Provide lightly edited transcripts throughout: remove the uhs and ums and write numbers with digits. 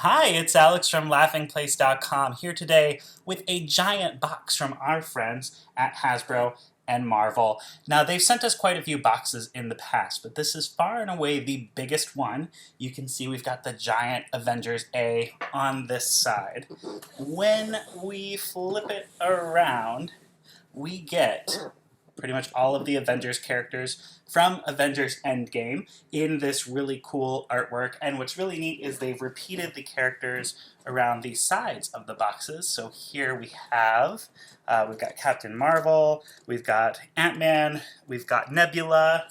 Hi, it's Alex from laughingplace.com here today with a giant box from our friends at Hasbro and Marvel. Now, they've sent us quite a few boxes in the past, but this is far and away the biggest one. You can see we've got the giant Avengers A on this side. When we flip it around, we get pretty much all of the Avengers characters from Avengers Endgame in this really cool artwork. And what's really neat is they've repeated the characters around the sides of the boxes. So here we've got Captain Marvel, we've got Ant-Man, we've got Nebula.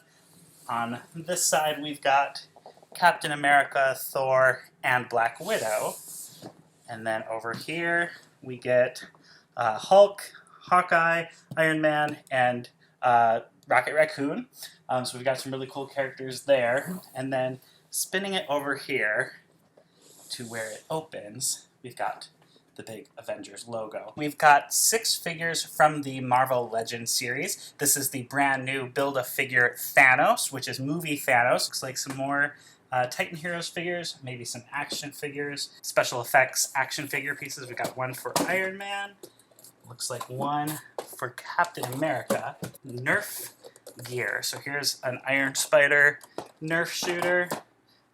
On this side we've got Captain America, Thor, and Black Widow. And then over here we get Hulk, Hawkeye, Iron Man, and Rocket Raccoon. So we've got some really cool characters there. And then spinning it over here to where it opens, we've got the big Avengers logo. We've got 6 figures from the Marvel Legends series. This is the brand new Build-A-Figure Thanos, which is movie Thanos. Looks like some more Titan Heroes figures, maybe some action figures, special effects action figure pieces. We've got one for Iron Man. Looks like one for Captain America. Nerf gear. So here's an Iron Spider Nerf shooter.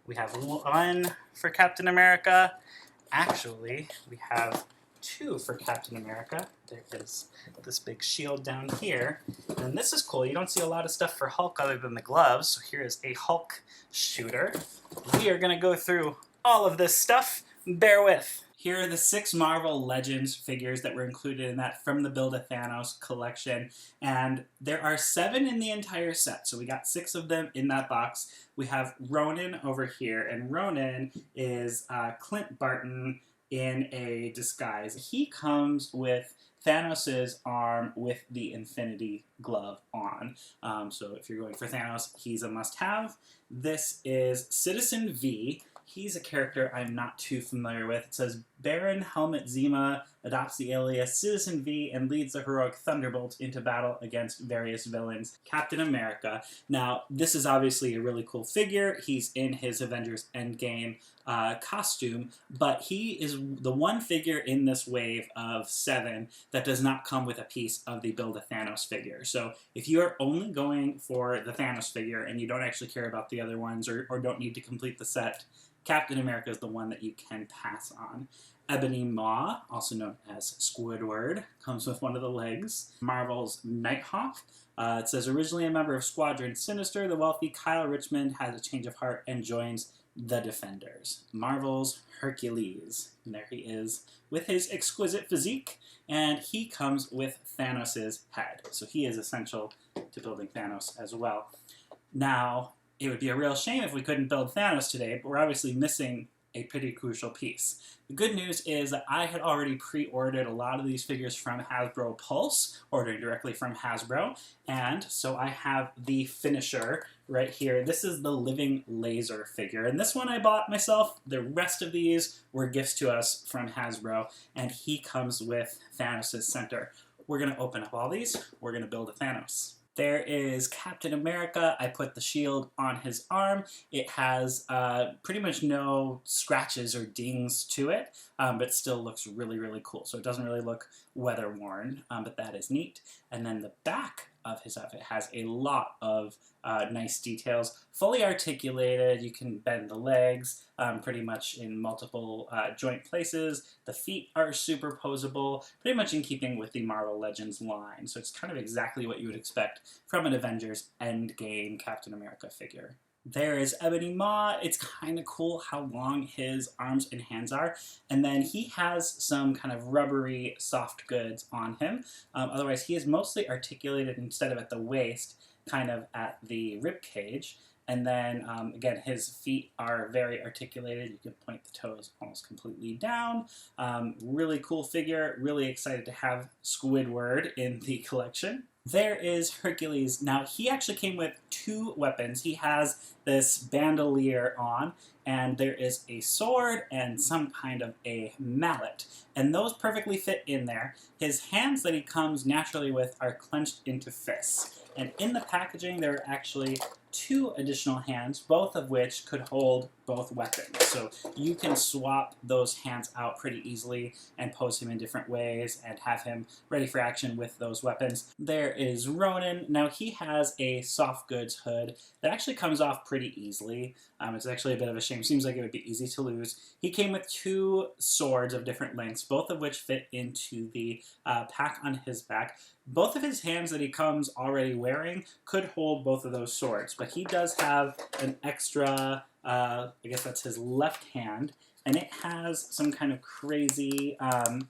We have one for Captain America. Actually, we have 2 for Captain America. There is this big shield down here. And this is cool. You don't see a lot of stuff for Hulk other than the gloves. So here is a Hulk shooter. We are going to go through all of this stuff. Bear with. Here are the 6 Marvel Legends figures that were included in that from the Build-A-Thanos collection. And there are 7 in the entire set, so we got 6 of them in that box. We have Ronin over here, and Ronin is Clint Barton in a disguise. He comes with Thanos' arm with the Infinity Glove on. So if you're going for Thanos, he's a must-have. This is Citizen V. He's a character I'm not too familiar with. It says, Baron Helmut Zima adopts the alias Citizen V and leads the heroic Thunderbolts into battle against various villains. Captain America. Now, this is obviously a really cool figure. He's in his Avengers Endgame costume, but he is the one figure in this wave of 7 that does not come with a piece of the Build-A-Thanos figure. So if you are only going for the Thanos figure and you don't actually care about the other ones or don't need to complete the set, Captain America is the one that you can pass on. Ebony Maw, also known as Squidward, comes with one of the legs. Marvel's Nighthawk. It says, originally a member of Squadron Sinister, the wealthy Kyle Richmond has a change of heart and joins the Defenders. Marvel's Hercules. And there he is with his exquisite physique, and he comes with Thanos' head. So he is essential to building Thanos as well. Now, it would be a real shame if we couldn't build Thanos today, but we're obviously missing a pretty crucial piece. The good news is that I had already pre-ordered a lot of these figures from Hasbro Pulse, ordering directly from Hasbro, and so I have the finisher right here. This is the Living Laser figure, and this one I bought myself. The rest of these were gifts to us from Hasbro, and he comes with Thanos' center. We're going to open up all these. We're going to build a Thanos. There is Captain America. I put the shield on his arm. It has pretty much no scratches or dings to it, but still looks really, really cool. So it doesn't really look weather-worn, but that is neat. And then the back of his outfit has a lot of nice details. Fully articulated, you can bend the legs pretty much in multiple joint places. The feet are superposable, pretty much in keeping with the Marvel Legends line. So it's kind of exactly what you would expect from an Avengers Endgame Captain America figure. There is Ebony Maw. It's kind of cool how long his arms and hands are. And then he has some kind of rubbery soft goods on him. Otherwise, he is mostly articulated instead of at the waist, kind of at the rib cage. And then, again, his feet are very articulated. You can point the toes almost completely down. Really cool figure. Really excited to have Squidward in the collection. There is Hercules. Now, he actually came with 2 weapons. He has this bandolier on, and there is a sword and some kind of a mallet. And those perfectly fit in there. His hands that he comes naturally with are clenched into fists. And in the packaging, there are actually 2 additional hands, both of which could hold both weapons. So you can swap those hands out pretty easily and pose him in different ways and have him ready for action with those weapons. There is Ronin. Now he has a soft goods hood that actually comes off pretty easily. It's actually a bit of a shame. Seems like it would be easy to lose. He came with 2 swords of different lengths, both of which fit into the pack on his back. Both of his hands that he comes already wearing could hold both of those swords, but he does have an extra, I guess that's his left hand, and it has some kind of crazy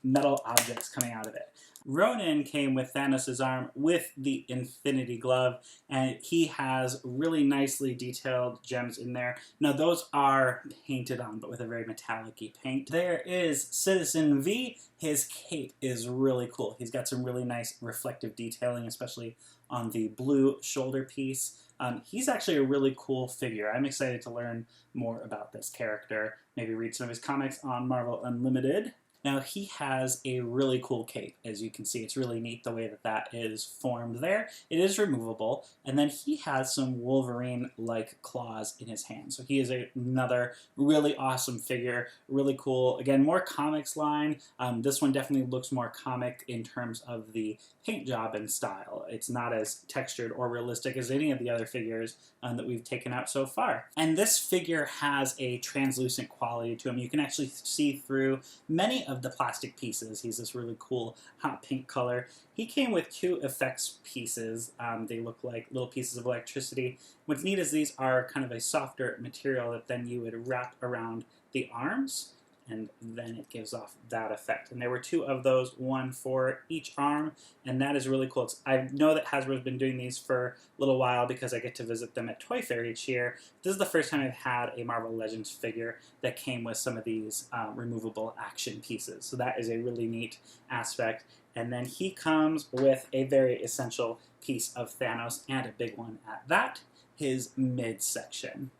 metal objects coming out of it. Ronin came with Thanos' arm with the Infinity Glove, and he has really nicely detailed gems in there. Now those are painted on, but with a very metallic-y paint. There is Citizen V. His cape is really cool. He's got some really nice reflective detailing, especially on the blue shoulder piece. He's actually a really cool figure. I'm excited to learn more about this character, maybe read some of his comics on Marvel Unlimited. Now he has a really cool cape, as you can see. It's really neat the way that that is formed there. It is removable, and then he has some Wolverine-like claws in his hand. So he is another really awesome figure, really cool. Again, more comics line. This one definitely looks more comic in terms of the paint job and style. It's not as textured or realistic as any of the other figures that we've taken out so far. And this figure has a translucent quality to him. You can actually see through many of the plastic pieces. He's this really cool hot pink color. He came with 2 effects pieces. They look like little pieces of electricity. What's neat is these are kind of a softer material that then you would wrap around the arms, and then it gives off that effect. And there were 2 of those, 1 for each arm, and that is really cool. I know that Hasbro's been doing these for a little while because I get to visit them at Toy Fair each year. This is the first time I've had a Marvel Legends figure that came with some of these removable action pieces. So that is a really neat aspect. And then he comes with a very essential piece of Thanos, and a big one at that, his midsection.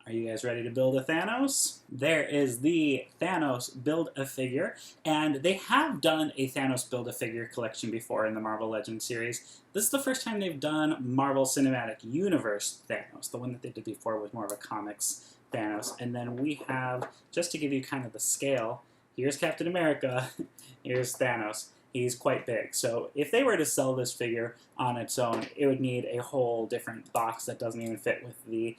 Are you guys ready to build a Thanos? There is the Thanos Build-A-Figure, and they have done a Thanos Build-A-Figure collection before in the Marvel Legends series. This is the first time they've done Marvel Cinematic Universe Thanos. The one that they did before was more of a comics Thanos. And then we have, just to give you kind of the scale, here's Captain America, here's Thanos. He's quite big. So if they were to sell this figure on its own, it would need a whole different box that doesn't even fit with the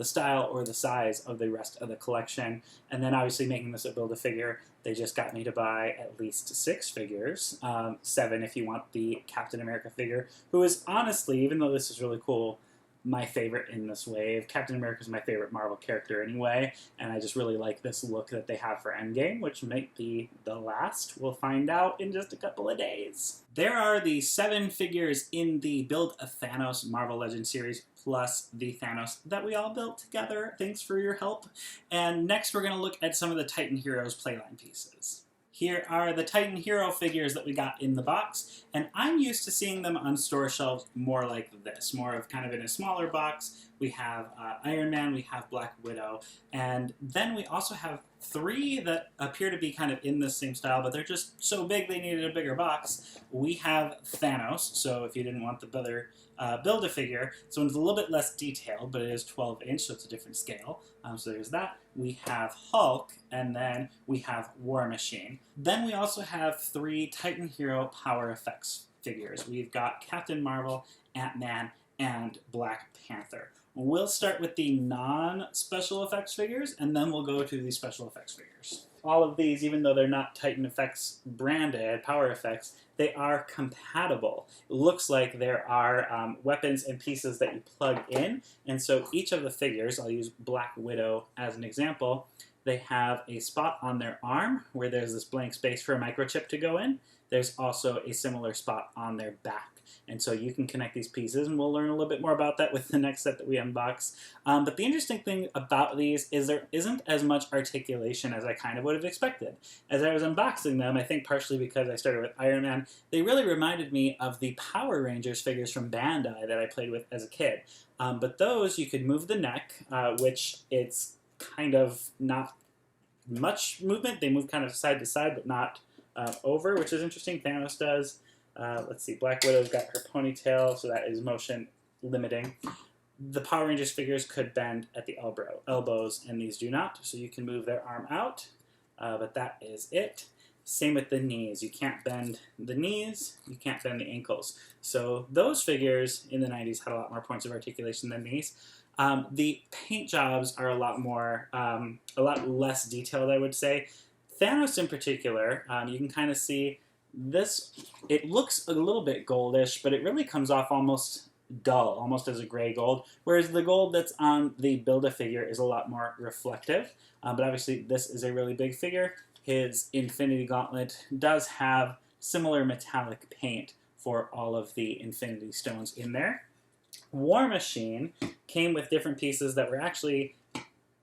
style or the size of the rest of the collection. And then obviously making this a Build-A-Figure, they just got me to buy at least 6 figures, 7 if you want the Captain America figure, who is honestly, even though this is really cool, my favorite in this wave. Captain America is my favorite Marvel character anyway, and I just really like this look that they have for Endgame, which might be the last. We'll find out in just a couple of days. There are the 7 figures in the Build-A-Thanos Marvel Legends series, plus the Thanos that we all built together. Thanks for your help. And next we're going to look at some of the Titan Heroes playline pieces. Here are the Titan Hero figures that we got in the box, and I'm used to seeing them on store shelves more like this, more of kind of in a smaller box. We have Iron Man, we have Black Widow, and then we also have 3 that appear to be kind of in the same style, but they're just so big they needed a bigger box. We have Thanos, so if you didn't want the bigger Build-A-Figure, this one's a little bit less detailed, but it is 12-inch, so it's a different scale. So there's that. We have Hulk, and then we have War Machine. Then we also have 3 Titan Hero Power Effects figures. We've got Captain Marvel, Ant-Man, and Black Panther. We'll start with the non-special effects figures, and then we'll go to the special effects figures. All of these, even though they're not Titan Effects branded, Power Effects, they are compatible. It looks like there are weapons and pieces that you plug in, and so each of the figures, I'll use Black Widow as an example, they have a spot on their arm where there's this blank space for a microchip to go in. There's also a similar spot on their back. And so you can connect these pieces, and we'll learn a little bit more about that with the next set that we unbox. But the interesting thing about these is there isn't as much articulation as I kind of would have expected. As I was unboxing them, I think partially because I started with Iron Man, they really reminded me of the Power Rangers figures from Bandai that I played with as a kid. But those, you could move the neck, which it's kind of not much movement. They move kind of side to side, but not over, which is interesting. Thanos does. Let's see, Black Widow's got her ponytail, so that is motion limiting. The Power Rangers figures could bend at the elbows, and these do not, so you can move their arm out, but that is it. Same with the knees. You can't bend the knees, you can't bend the ankles. So those figures in the 90s had a lot more points of articulation than these. The paint jobs are a lot less detailed, I would say. Thanos in particular, you can kind of see this, it looks a little bit goldish, but it really comes off almost dull, almost as a gray gold, whereas the gold that's on the Build-A-Figure is a lot more reflective. But obviously this is a really big figure. His Infinity Gauntlet does have similar metallic paint for all of the Infinity Stones in there. War Machine came with different pieces that were actually,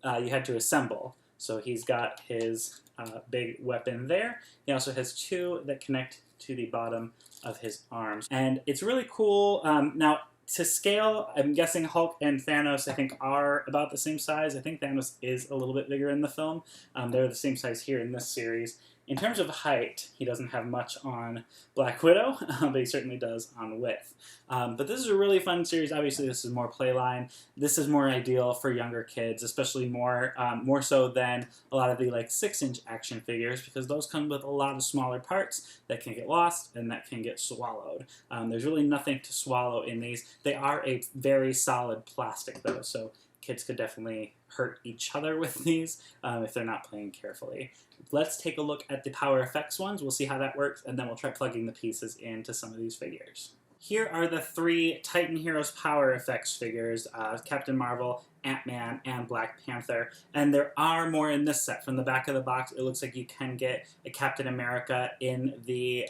you had to assemble. So he's got his big weapon there. He also has two that connect to the bottom of his arms. And it's really cool. Now, to scale, I'm guessing Hulk and Thanos, I think, are about the same size. I think Thanos is a little bit bigger in the film. They're the same size here in this series. In terms of height, he doesn't have much on Black Widow, but he certainly does on width. But this is a really fun series. Obviously, this is more playline. This is more ideal for younger kids, especially more so than a lot of the 6-inch action figures, because those come with a lot of smaller parts that can get lost and that can get swallowed. There's really nothing to swallow in these. They are a very solid plastic, though, so kids could definitely hurt each other with these if they're not playing carefully. Let's take a look at the Power Effects ones. We'll see how that works, and then we'll try plugging the pieces into some of these figures. Here are the 3 Titan Heroes Power Effects figures, Captain Marvel, Ant-Man, and Black Panther. And there are more in this set. From the back of the box, it looks like you can get a Captain America in the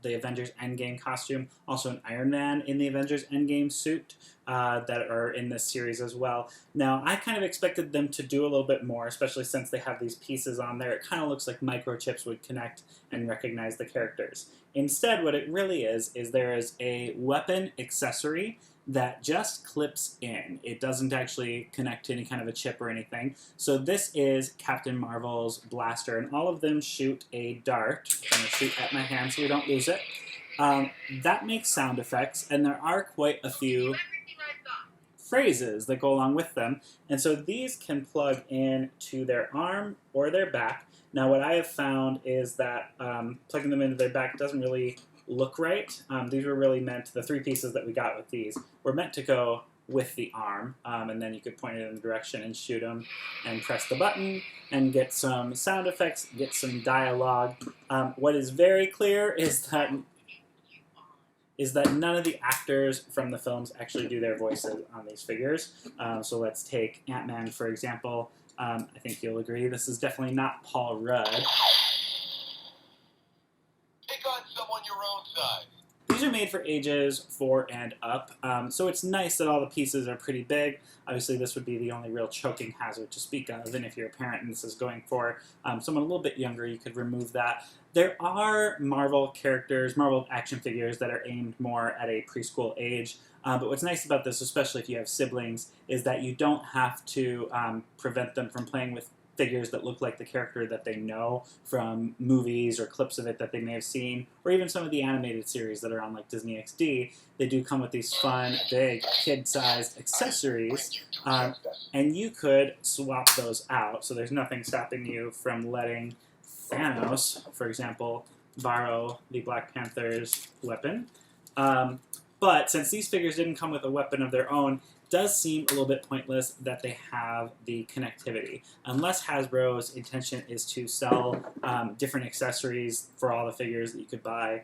Avengers Endgame costume, also an Iron Man in the Avengers Endgame suit that are in this series as well. Now, I kind of expected them to do a little bit more, especially since they have these pieces on there. It kind of looks like microchips would connect and recognize the characters. Instead, what it really is there is a weapon accessory that just clips in. It doesn't actually connect to any kind of a chip or anything. So this is Captain Marvel's blaster, and all of them shoot a dart. I'm going to shoot at my hand so you don't lose it. That makes sound effects, and there are quite a few phrases that go along with them. And so these can plug in to their arm or their back. Now what I have found is that plugging them into their back doesn't really look right. These were really meant, the 3 pieces that we got with these were meant to go with the arm, and then you could point it in the direction and shoot them and press the button and get some sound effects, get some dialogue. What is very clear is that none of the actors from the films actually do their voices on these figures. So let's take Ant-Man, for example. I think you'll agree this is definitely not Paul Rudd. Take on someone your own size. These are made for ages 4 and up, so it's nice that all the pieces are pretty big. Obviously, this would be the only real choking hazard to speak of, and if you're a parent and this is going for someone a little bit younger, you could remove that. There are Marvel characters, Marvel action figures that are aimed more at a preschool age, but what's nice about this, especially if you have siblings, is that you don't have to prevent them from playing with figures that look like the character that they know from movies or clips of it that they may have seen, or even some of the animated series that are on Disney XD. They do come with these fun, big, kid-sized accessories, and you could swap those out. So there's nothing stopping you from letting Thanos, for example, borrow the Black Panther's weapon. But since these figures didn't come with a weapon of their own, it does seem a little bit pointless that they have the connectivity. Unless Hasbro's intention is to sell different accessories for all the figures that you could buy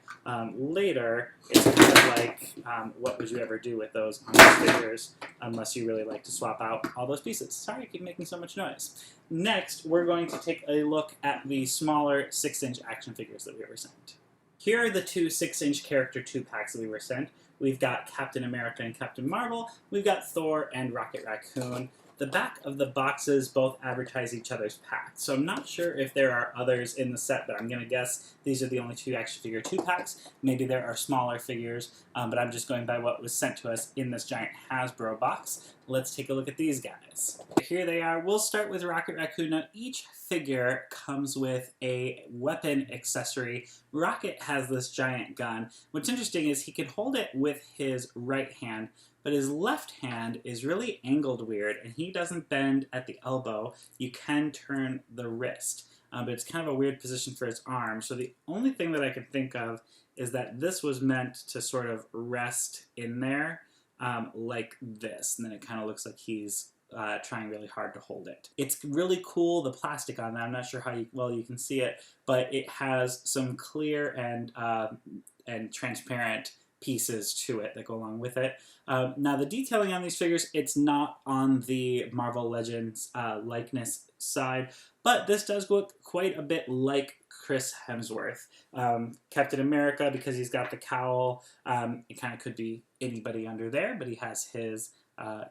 later, it's kind of like, what would you ever do with those on those figures, unless you really like to swap out all those pieces. Sorry I keep making so much noise. Next, we're going to take a look at the smaller 6-inch action figures that we were sent. Here are the 2 6-inch character 2-packs that we were sent. We've got Captain America and Captain Marvel. We've got Thor and Rocket Raccoon. The back of the boxes both advertise each other's packs, so I'm not sure if there are others in the set, but I'm going to guess these are the only 2 action figure 2-packs. Maybe there are smaller figures, but I'm just going by what was sent to us in this giant Hasbro box. let's take a look at these guys. Here they are. We'll start with Rocket Raccoon. Now, each figure comes with a weapon accessory. Rocket has this giant gun. What's interesting is he can hold it with his right hand, but his left hand is really angled weird, and he doesn't bend at the elbow. You can turn the wrist, but it's kind of a weird position for his arm. So the only thing that I can think of is that this was meant to sort of rest in there like this, and then it kind of looks like he's trying really hard to hold it. It's really cool, the plastic on that. I'm not sure how well you can see it, but it has some clear and transparent pieces to it that go along with it. Now the detailing on these figures, it's not on the Marvel Legends likeness side, but this does look quite a bit like Chris Hemsworth. Captain America, because he's got the cowl, it kind of could be anybody under there, but he has his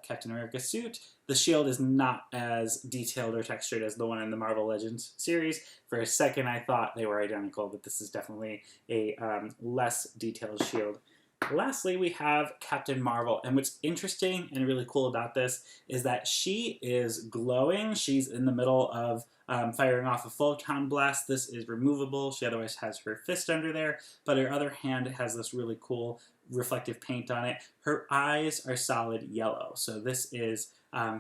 Captain America suit. The shield is not as detailed or textured as the one in the Marvel Legends series. For a second I thought they were identical, but this is definitely a less detailed shield. Lastly, we have Captain Marvel, and what's interesting and really cool about this is that she is glowing. She's in the middle of firing off a photon blast. This is removable. She otherwise has her fist under there, but her other hand has this really cool reflective paint on it. Her eyes are solid yellow, so this is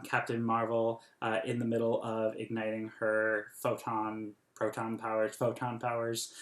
Captain Marvel in the middle of igniting her proton powers.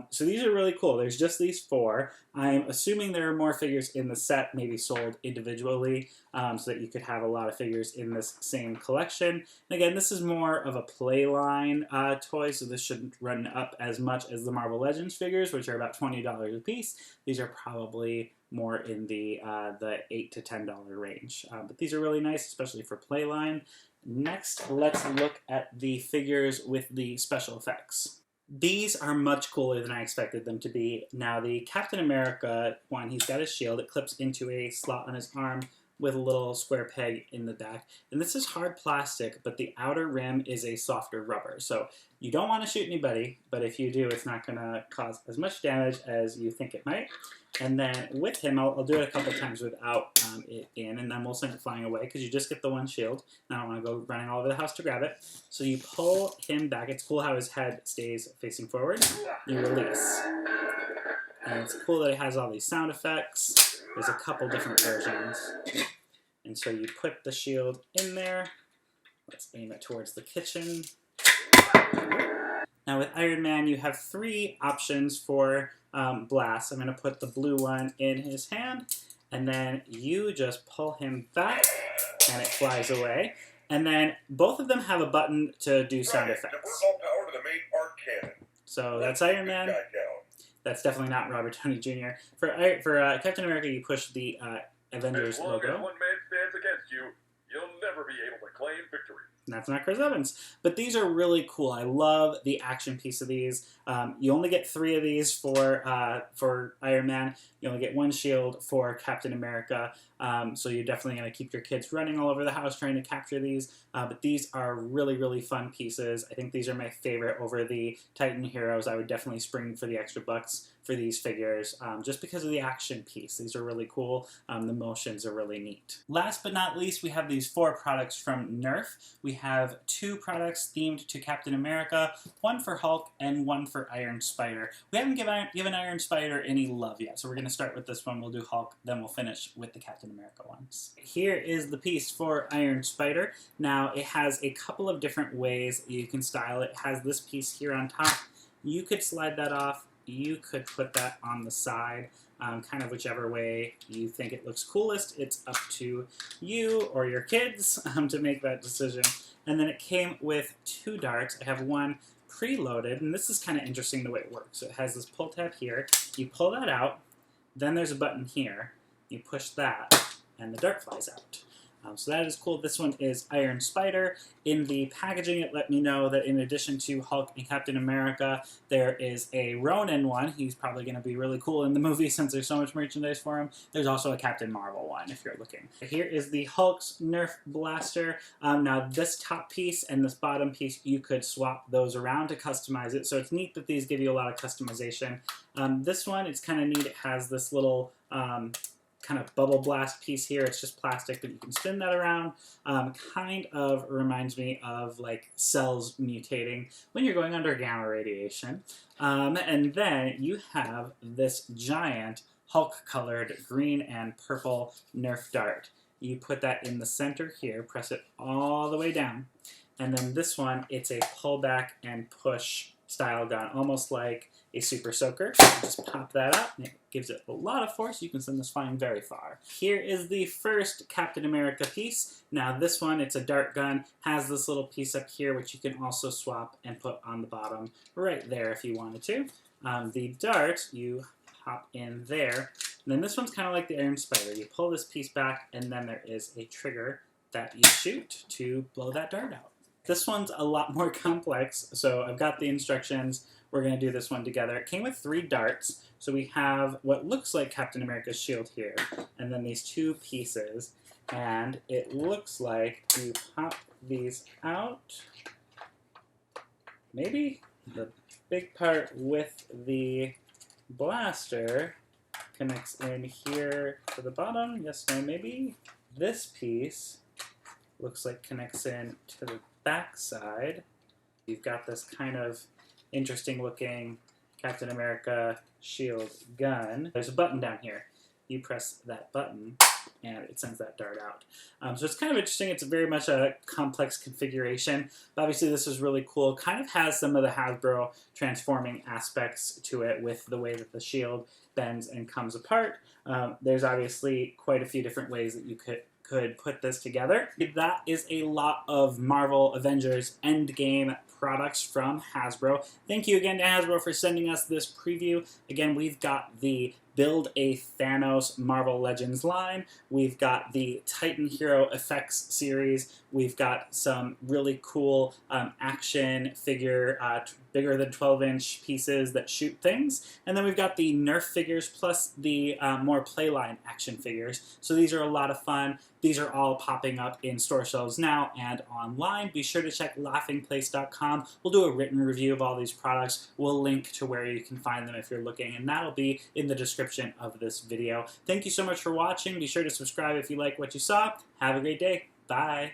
So these are really cool. There's just these 4. I'm assuming there are more figures in the set, maybe sold individually, so that you could have a lot of figures in this same collection. And again, this is more of a playline toy, so this shouldn't run up as much as the Marvel Legends figures, which are about $20 a piece. These are probably more in the $8 to $10 range. But these are really nice, especially for playline. Next, let's look at the figures with the special effects. These are much cooler than I expected them to be. Now, the Captain America one, he's got his shield. It clips into a slot on his arm with a little square peg in the back. And this is hard plastic, but the outer rim is a softer rubber. So you don't want to shoot anybody, but if you do, it's not going to cause as much damage as you think it might. And then with him, I'll do it a couple times without it in, and then we'll send it flying away because you just get the one shield. And I don't want to go running all over the house to grab it. So you pull him back. It's cool how his head stays facing forward. You release. And it's cool that it has all these sound effects. There's a couple different versions. And so you put the shield in there. Let's aim it towards the kitchen. Now with Iron Man, you have 3 options for blast. I'm going to put the blue one in his hand, and then you just pull him back, and it flies away. And then both of them have a button to do sound effects. Divert all power to the main arc cannon. So that's Iron Man. That's definitely not Robert Downey Jr. For Captain America, you push the Avengers logo. As long as one man stands against you, you'll never be able to claim victory. And that's not Chris Evans. But these are really cool. I love the action piece of these. You only get 3 of these for Iron Man. You only get 1 shield for Captain America. So you're definitely going to keep your kids running all over the house trying to capture these. But these are really, really fun pieces. I think these are my favorite over the Titan Heroes. I would definitely spring for the extra bucks for these figures just because of the action piece. These are really cool. The motions are really neat. Last but not least, we have these 4 products from Nerf. We have 2 products themed to Captain America, 1 for Hulk and 1 for Iron Spider. We haven't given Iron Spider any love yet, so we're going to start with this one. We'll do Hulk, then we'll finish with the Captain America ones. Here is the piece for Iron Spider. Now, it has a couple of different ways you can style it. It has this piece here on top. You could slide that off. You could put that on the side. Kind of whichever way you think it looks coolest. It's up to you or your kids to make that decision. And then it came with 2 darts. I have one preloaded, and this is kind of interesting the way it works. So it has this pull tab here. You pull that out, then there's a button here. You push that, and the dart flies out. So that is cool. This one is Iron Spider. In the packaging, it let me know that in addition to Hulk and Captain America, there is a Ronin one. He's probably going to be really cool in the movie since there's so much merchandise for him. There's also a Captain Marvel one if you're looking. Here is the Hulk's Nerf blaster. Now this top piece and this bottom piece, you could swap those around to customize it. So it's neat that these give you a lot of customization. This one, it's kind of neat. It has this little kind of bubble blast piece here. It's just plastic, but you can spin that around. Kind of reminds me of like cells mutating when you're going under gamma radiation. And then you have this giant Hulk-colored green and purple Nerf dart. You put that in the center here, press it all the way down. And then this one, it's a pullback and push style gun, almost like a super soaker. Just pop that up, and it gives it a lot of force. You can send this flying very far. Here is the first Captain America piece. Now this one, it's a dart gun, has this little piece up here, which you can also swap and put on the bottom right there if you wanted to. The dart, you hop in there. And then this one's kind of like the Iron Spider. You pull this piece back, and then there is a trigger that you shoot to blow that dart out. This one's a lot more complex, so I've got the instructions. We're going to do this one together. It came with 3 darts, so we have what looks like Captain America's shield here, and then these 2 pieces, and it looks like you pop these out. Maybe the big part with the blaster connects in here to the bottom. Yes, no, maybe. This piece looks like connects in to the back side. You've got this kind of interesting looking Captain America shield gun. There's a button down here. You press that button and it sends that dart out. So it's kind of interesting. It's very much a complex configuration. But obviously this is really cool. Kind of has some of the Hasbro transforming aspects to it with the way that the shield bends and comes apart. There's obviously quite a few different ways that you could put this together. That is a lot of Marvel Avengers Endgame products from Hasbro. Thank you again to Hasbro for sending us this preview. Again, we've got the Build a Thanos Marvel Legends line. We've got the Titan Hero Effects series. We've got some really cool action figure, bigger than 12-inch pieces that shoot things. And then we've got the Nerf figures plus the more playline action figures. So these are a lot of fun. These are all popping up in store shelves now and online. Be sure to check laughingplace.com. We'll do a written review of all these products. We'll link to where you can find them if you're looking, and that'll be in the description of this video. Thank you so much for watching. Be sure to subscribe if you like what you saw. Have a great day. Bye.